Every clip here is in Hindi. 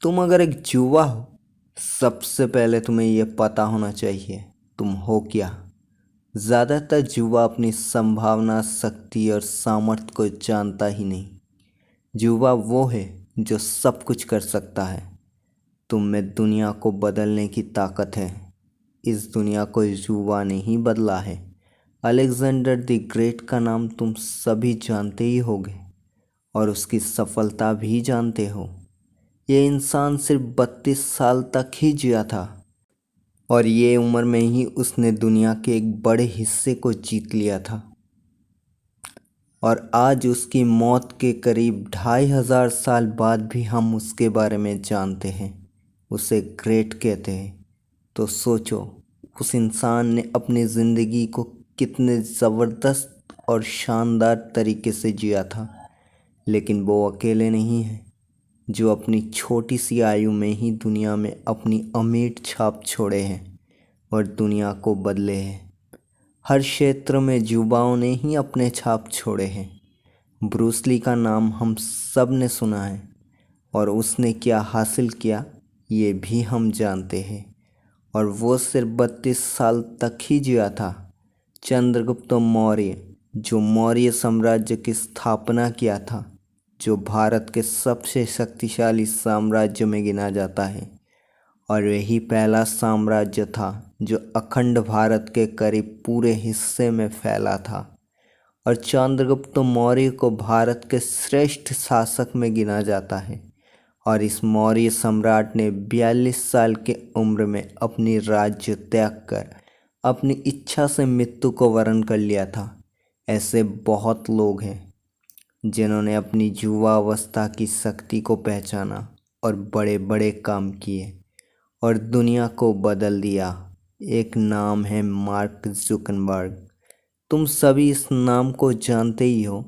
तुम अगर एक युवा हो, सबसे पहले तुम्हें यह पता होना चाहिए तुम हो क्या। ज़्यादातर युवा अपनी संभावना, शक्ति और सामर्थ्य को जानता ही नहीं। युवा वो है जो सब कुछ कर सकता है। तुम में दुनिया को बदलने की ताकत है। इस दुनिया को युवा ने ही बदला है। अलेक्जेंडर द ग्रेट का नाम तुम सभी जानते ही होगे और उसकी सफलता भी जानते हो। ये इंसान सिर्फ 32 साल तक ही जिया था और ये उम्र में ही उसने दुनिया के एक बड़े हिस्से को जीत लिया था। और आज उसकी मौत के करीब 2500 साल बाद भी हम उसके बारे में जानते हैं। उसे ग्रेट कहते हैं। तो सोचो, उस इंसान ने अपनी ज़िंदगी को कितने ज़बरदस्त और शानदार तरीके से जिया था। लेकिन वो अकेले नहीं है जो अपनी छोटी सी आयु में ही दुनिया में अपनी अमिट छाप छोड़े हैं और दुनिया को बदले हैं। हर क्षेत्र में युवाओं ने ही अपने छाप छोड़े हैं। ब्रूस ली का नाम हम सब ने सुना है और उसने क्या हासिल किया ये भी हम जानते हैं। और वो सिर्फ 32 साल तक ही जिया था। चंद्रगुप्त मौर्य, जो मौर्य साम्राज्य की स्थापना किया था, जो भारत के सबसे शक्तिशाली साम्राज्य में गिना जाता है और यही पहला साम्राज्य था जो अखंड भारत के करीब पूरे हिस्से में फैला था। और चंद्रगुप्त मौर्य को भारत के श्रेष्ठ शासक में गिना जाता है। और इस मौर्य सम्राट ने 42 साल की उम्र में अपनी राज्य त्याग कर अपनी इच्छा से मृत्यु को वरण कर लिया था। ऐसे बहुत लोग हैं जिन्होंने अपनी युवावस्था की शक्ति को पहचाना और बड़े बड़े काम किए और दुनिया को बदल दिया। एक नाम है मार्क जुकरबर्ग। तुम सभी इस नाम को जानते ही हो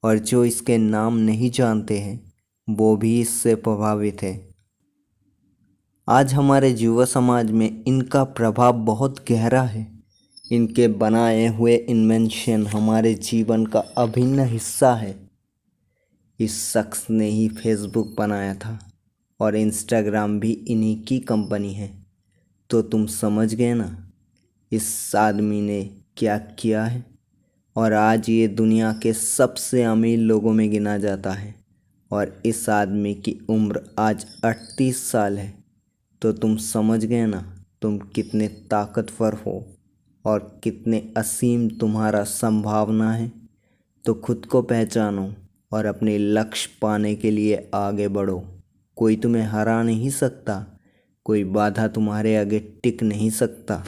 और जो इसके नाम नहीं जानते हैं वो भी इससे प्रभावित है। आज हमारे युवा समाज में इनका प्रभाव बहुत गहरा है। इनके बनाए हुए इन्वेंशन हमारे जीवन का अभिन्न हिस्सा है। इस शख्स ने ही फेसबुक बनाया था और इंस्टाग्राम भी इन्हीं की कंपनी है। तो तुम समझ गए ना इस आदमी ने क्या किया है। और आज ये दुनिया के सबसे अमीर लोगों में गिना जाता है और इस आदमी की उम्र आज 38 साल है। तो तुम समझ गए ना तुम कितने ताकतवर हो और कितने असीम तुम्हारा संभावना है। तो खुद को पहचानो और अपने लक्ष्य पाने के लिए आगे बढ़ो। कोई तुम्हें हरा नहीं सकता, कोई बाधा तुम्हारे आगे टिक नहीं सकता।